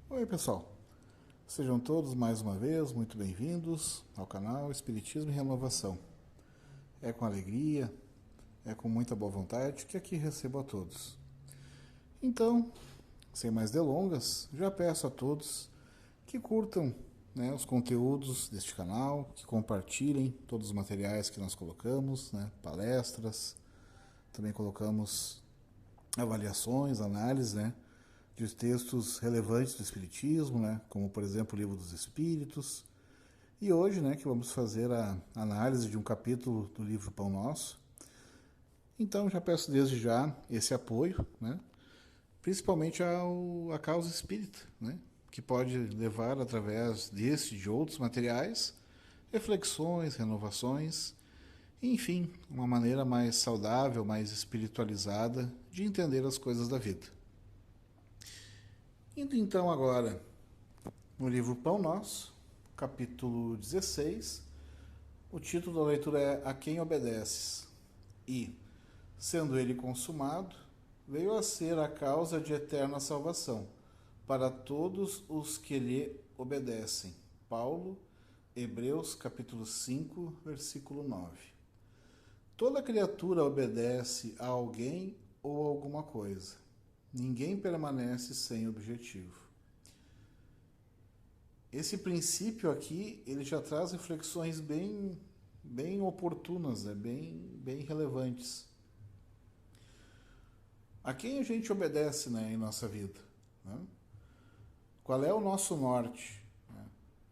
Oi pessoal, sejam todos mais uma vez muito bem-vindos ao canal Espiritismo e Renovação. É com alegria, é com muita boa vontade que aqui recebo a todos. Então, sem mais delongas, já peço a todos que curtam, os conteúdos deste canal, que compartilhem todos os materiais que nós colocamos, palestras, também colocamos avaliações, análises, de textos relevantes do Espiritismo, como por exemplo o Livro dos Espíritos. E hoje, que vamos fazer a análise de um capítulo do livro Pão Nosso. Então já peço desde já esse apoio, principalmente à causa espírita, que pode levar através deste e de outros materiais reflexões, renovações, enfim, uma maneira mais saudável, mais espiritualizada de entender as coisas da vida. Indo então agora no livro Pão Nosso, capítulo 16, o título da leitura é A Quem Obedeces? E, sendo ele consumado, veio a ser a causa de eterna salvação para todos os que lhe obedecem. Paulo, Hebreus capítulo 5, versículo 9. Toda criatura obedece a alguém ou a alguma coisa. Ninguém permanece sem objetivo. Esse princípio aqui, ele já traz reflexões bem oportunas, bem relevantes. A quem a gente obedece, em nossa vida? Qual é o nosso norte?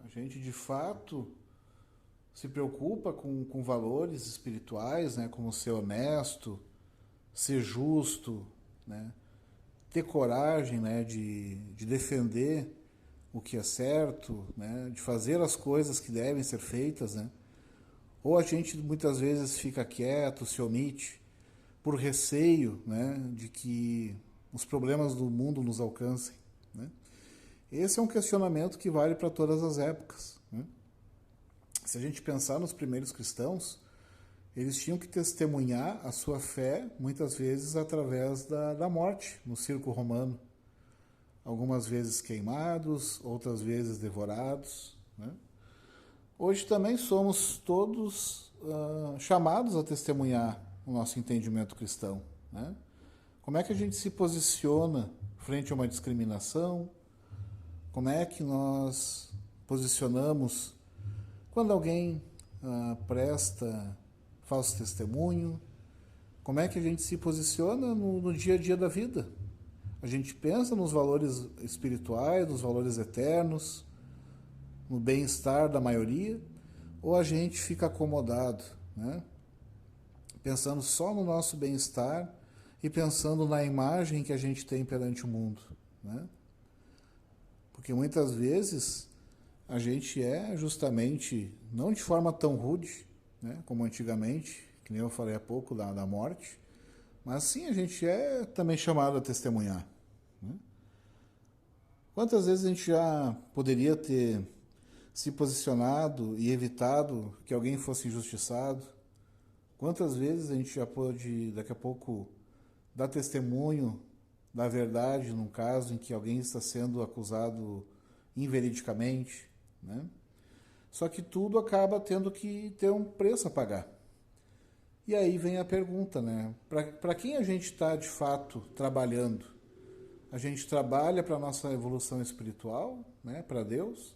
A gente, de fato, se preocupa com valores espirituais, como ser honesto, ser justo, ter coragem, de defender o que é certo, de fazer as coisas que devem ser feitas, Ou a gente muitas vezes fica quieto, se omite, por receio, de que os problemas do mundo nos alcancem, Esse é um questionamento que vale para todas as épocas, Se a gente pensar nos primeiros cristãos, eles tinham que testemunhar a sua fé, muitas vezes através da morte, no circo romano. Algumas vezes queimados, outras vezes devorados. Hoje também somos todos chamados a testemunhar o nosso entendimento cristão. Como é que a gente se posiciona frente a uma discriminação? Como é que nós posicionamos quando alguém presta falso testemunho? Como é que a gente se posiciona no dia a dia da vida? A gente pensa nos valores espirituais, nos valores eternos, no bem-estar da maioria, ou a gente fica acomodado, pensando só no nosso bem-estar e pensando na imagem que a gente tem perante o mundo, Porque muitas vezes a gente é justamente, não de forma tão rude, como antigamente, que nem eu falei há pouco da morte, mas sim a gente é também chamado a testemunhar. Quantas vezes a gente já poderia ter se posicionado e evitado que alguém fosse injustiçado? Quantas vezes a gente já pôde, daqui a pouco, dar testemunho da verdade num caso em que alguém está sendo acusado inveridicamente, Só que tudo acaba tendo que ter um preço a pagar. E aí vem a pergunta, Para quem a gente está, de fato, trabalhando? A gente trabalha para a nossa evolução espiritual, para Deus?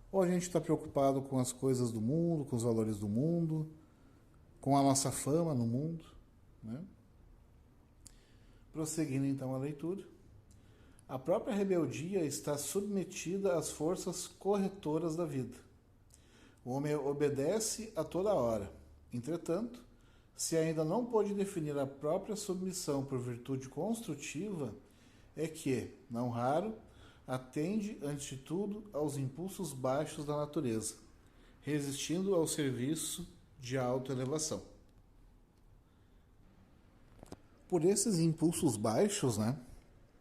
Ou a gente está preocupado com as coisas do mundo, com os valores do mundo, com a nossa fama no mundo, Prosseguindo então a leitura. A própria rebeldia está submetida às forças corretoras da vida. O homem obedece a toda hora. Entretanto, se ainda não pôde definir a própria submissão por virtude construtiva, é que, não raro, atende, antes de tudo, aos impulsos baixos da natureza, resistindo ao serviço de autoelevação. Por esses impulsos baixos,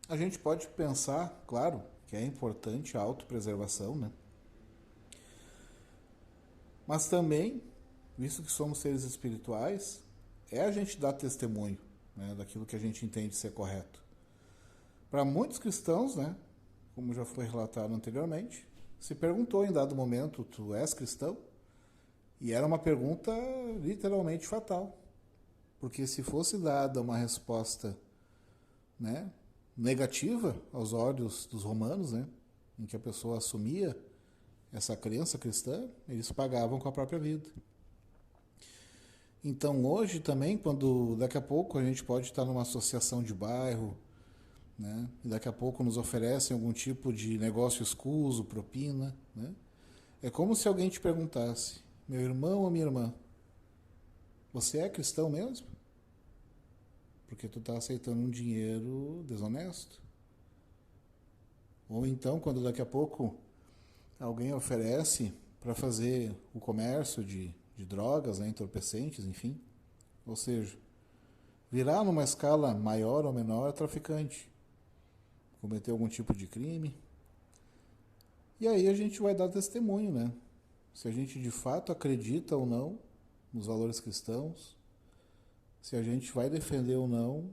a gente pode pensar, claro, que é importante a autopreservação, Mas também, visto que somos seres espirituais, é a gente dar testemunho, daquilo que a gente entende ser correto. Para muitos cristãos, como já foi relatado anteriormente, se perguntou em dado momento: tu és cristão? E era uma pergunta literalmente fatal, porque se fosse dada uma resposta, né, negativa aos olhos dos romanos, né, em que a pessoa assumia essa crença cristã, eles pagavam com a própria vida. Então hoje também, quando daqui a pouco a gente pode estar numa associação de bairro, né, e daqui a pouco nos oferecem algum tipo de negócio escuso, propina, né, é como se alguém te perguntasse: meu irmão ou minha irmã, você é cristão mesmo? Porque tu está aceitando um dinheiro desonesto. Ou então, quando daqui a pouco alguém oferece para fazer o comércio de drogas, né, entorpecentes, enfim, ou seja, virar numa escala maior ou menor traficante, cometer algum tipo de crime. E aí a gente vai dar testemunho, né? Se a gente de fato acredita ou não nos valores cristãos, se a gente vai defender ou não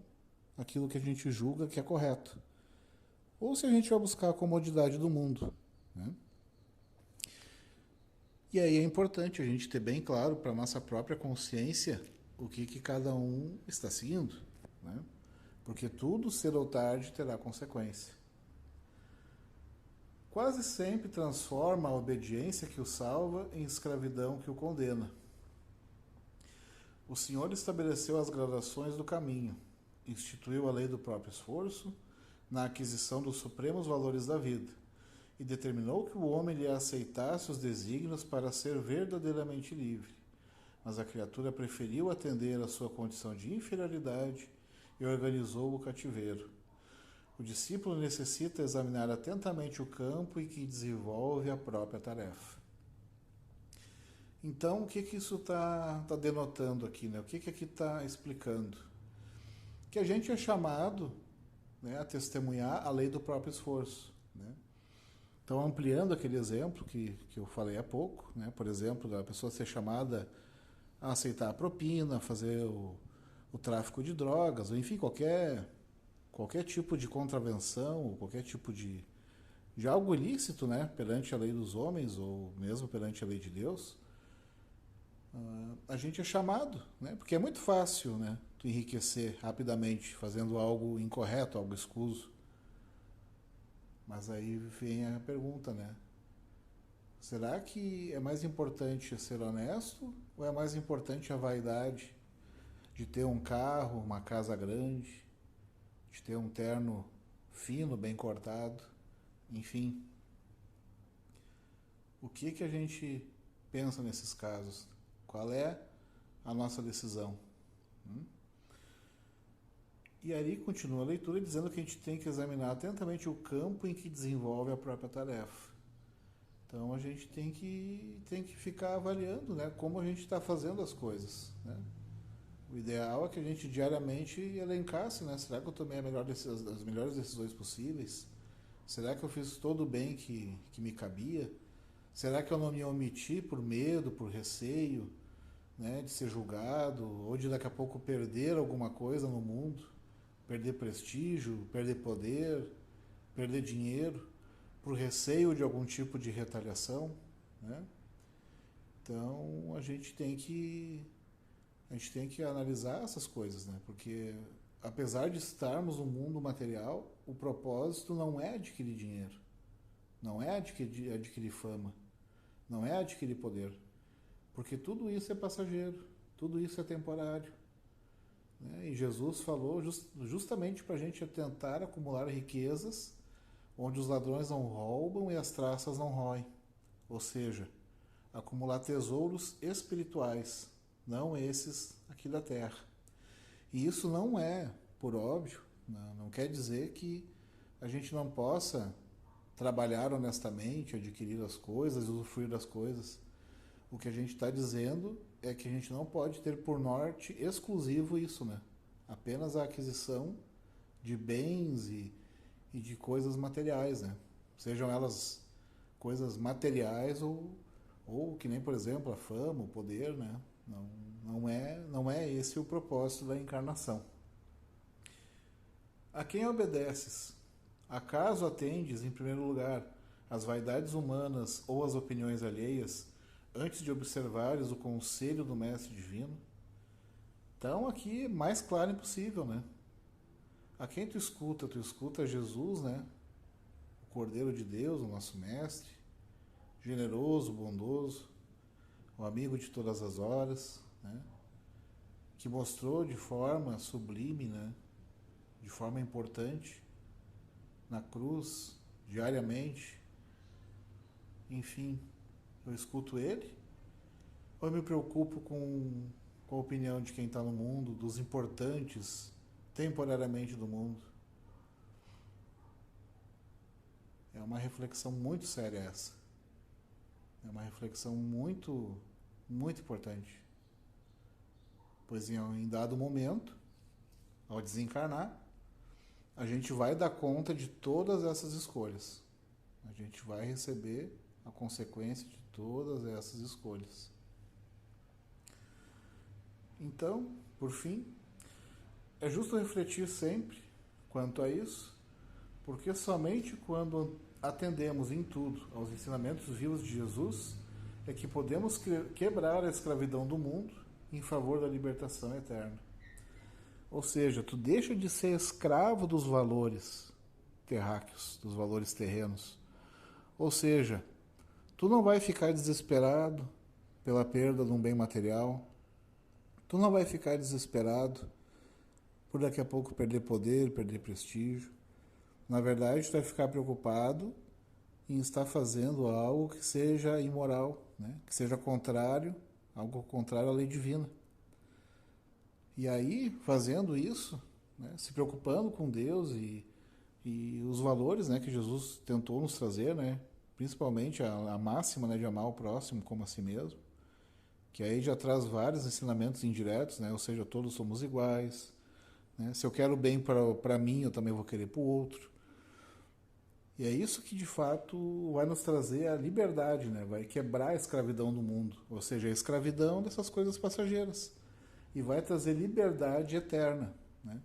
aquilo que a gente julga que é correto, ou se a gente vai buscar a comodidade do mundo, né? E aí é importante a gente ter bem claro para a nossa própria consciência o que cada um está seguindo, né? Porque tudo, cedo ou tarde, terá consequência. Quase sempre transforma a obediência que o salva em escravidão que o condena. O Senhor estabeleceu as gradações do caminho, instituiu a lei do próprio esforço na aquisição dos supremos valores da vida e determinou que o homem lhe aceitasse os desígnios para ser verdadeiramente livre. Mas a criatura preferiu atender à sua condição de inferioridade e organizou o cativeiro. O discípulo necessita examinar atentamente o campo em que desenvolve a própria tarefa. Então, o que isso está denotando aqui, né? O que aqui está explicando? Que a gente é chamado, né, a testemunhar a lei do próprio esforço, né? Então, ampliando aquele exemplo que eu falei há pouco, né? Por exemplo, da pessoa ser chamada a aceitar a propina, fazer o tráfico de drogas, ou enfim, qualquer tipo de contravenção, qualquer tipo de algo ilícito, né, perante a lei dos homens ou mesmo perante a lei de Deus, a gente é chamado, né, porque é muito fácil, né, tu enriquecer rapidamente fazendo algo incorreto, algo escuso. Mas aí vem a pergunta, né? Será que é mais importante ser honesto ou é mais importante a vaidade de ter um carro, uma casa grande, de ter um terno fino, bem cortado, enfim? O que a gente pensa nesses casos? Qual é a nossa decisão? E aí continua a leitura dizendo que a gente tem que examinar atentamente o campo em que desenvolve a própria tarefa. Então a gente tem que ficar avaliando, né, como a gente está fazendo as coisas, né? O ideal é que a gente diariamente elencasse, né? Será que eu tomei as melhores decisões possíveis? Será que eu fiz todo o bem que me cabia? Será que eu não me omiti por medo, por receio, né, de ser julgado ou de daqui a pouco perder alguma coisa no mundo? Perder prestígio, perder poder, perder dinheiro, por receio de algum tipo de retaliação, né? Então a gente tem que analisar essas coisas, né? Porque apesar de estarmos no mundo material, o propósito não é adquirir dinheiro, não é adquirir fama, não é adquirir poder, porque tudo isso é passageiro, tudo isso é temporário, né? E Jesus falou justamente para a gente tentar acumular riquezas onde os ladrões não roubam e as traças não roem, ou seja, acumular tesouros espirituais, não esses aqui da terra. E isso não é, por óbvio, não quer dizer que a gente não possa trabalhar honestamente, adquirir as coisas, usufruir das coisas. O que a gente está dizendo é que a gente não pode ter por norte exclusivo isso, né? Apenas a aquisição de bens e de coisas materiais, né? Sejam elas coisas materiais ou que nem, por exemplo, a fama, o poder, né? Não é esse o propósito da encarnação. A quem obedeces? Acaso atendes, em primeiro lugar, às vaidades humanas ou às opiniões alheias, antes de observares o conselho do Mestre Divino? Então, aqui, mais claro impossível, né? A quem tu escuta? Tu escuta Jesus, né? O Cordeiro de Deus, o nosso Mestre, generoso, bondoso, o amigo de todas as horas, né? Que mostrou de forma sublime, né? De forma importante, na cruz, diariamente. Enfim, eu escuto ele ou eu me preocupo com a opinião de quem está no mundo, dos importantes temporariamente do mundo? É uma reflexão muito séria essa. É uma reflexão muito, muito importante. Pois em dado momento, ao desencarnar, a gente vai dar conta de todas essas escolhas. A gente vai receber a consequência de todas essas escolhas. Então, por fim, é justo refletir sempre quanto a isso, porque somente quando atendemos em tudo aos ensinamentos vivos de Jesus é que podemos quebrar a escravidão do mundo em favor da libertação eterna. Ou seja, tu deixa de ser escravo dos valores terráqueos, dos valores terrenos. Ou seja, tu não vai ficar desesperado pela perda de um bem material, tu não vai ficar desesperado por daqui a pouco perder poder, perder prestígio. Na verdade, tu vai ficar preocupado em estar fazendo algo que seja imoral, né? Que seja contrário, algo contrário à lei divina. E aí, fazendo isso, né, se preocupando com Deus e os valores, né, que Jesus tentou nos trazer, né, principalmente a máxima, né, de amar o próximo como a si mesmo, que aí já traz vários ensinamentos indiretos, né, ou seja, todos somos iguais, né, se eu quero bem para mim, eu também vou querer para o outro. E é isso que de fato vai nos trazer a liberdade, né, vai quebrar a escravidão do mundo, ou seja, a escravidão dessas coisas passageiras. E vai trazer liberdade eterna, né?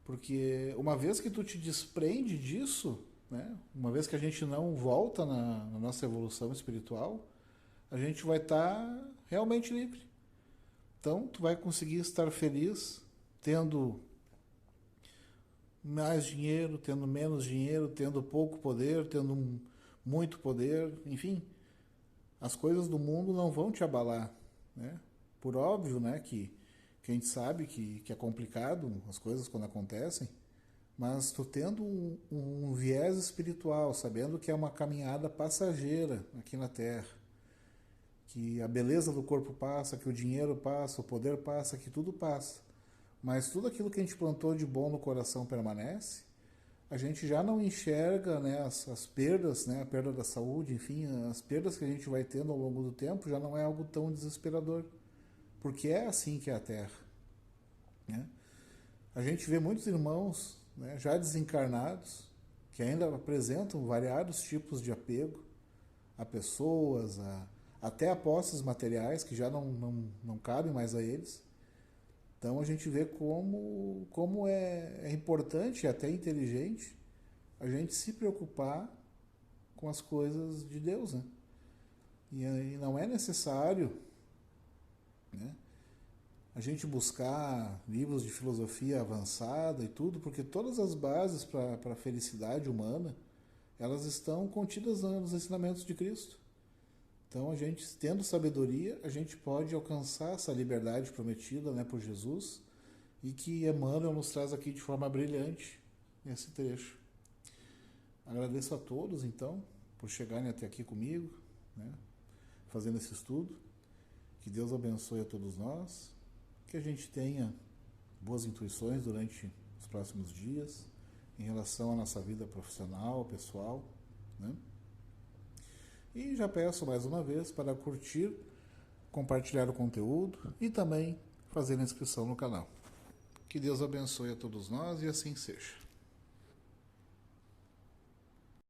Porque uma vez que tu te desprende disso, né? Uma vez que a gente não volta na nossa evolução espiritual, a gente vai estar realmente livre. Então, tu vai conseguir estar feliz tendo mais dinheiro, tendo menos dinheiro, tendo pouco poder, tendo muito poder, enfim. As coisas do mundo não vão te abalar, né? Por óbvio, né, que a gente sabe que é complicado as coisas quando acontecem, mas tu tendo um viés espiritual, sabendo que é uma caminhada passageira aqui na Terra, que a beleza do corpo passa, que o dinheiro passa, o poder passa, que tudo passa, mas tudo aquilo que a gente plantou de bom no coração permanece, a gente já não enxerga, né, as perdas, né, a perda da saúde, enfim, as perdas que a gente vai tendo ao longo do tempo já não é algo tão desesperador. Porque é assim que é a Terra, né? A gente vê muitos irmãos, né, já desencarnados que ainda apresentam variados tipos de apego a pessoas, até a posses materiais que já não cabem mais a eles. Então a gente vê como é importante e até inteligente a gente se preocupar com as coisas de Deus, né? E não é necessário, né, a gente buscar livros de filosofia avançada e tudo, porque todas as bases para a felicidade humana, elas estão contidas nos ensinamentos de Cristo. Então, a gente, tendo sabedoria, a gente pode alcançar essa liberdade prometida, né, por Jesus, e que Emmanuel nos traz aqui de forma brilhante nesse trecho. Agradeço a todos, então, por chegarem até aqui comigo, né, fazendo esse estudo. Que Deus abençoe a todos nós, que a gente tenha boas intuições durante os próximos dias em relação à nossa vida profissional, pessoal, né? E já peço mais uma vez para curtir, compartilhar o conteúdo e também fazer a inscrição no canal. Que Deus abençoe a todos nós e assim seja.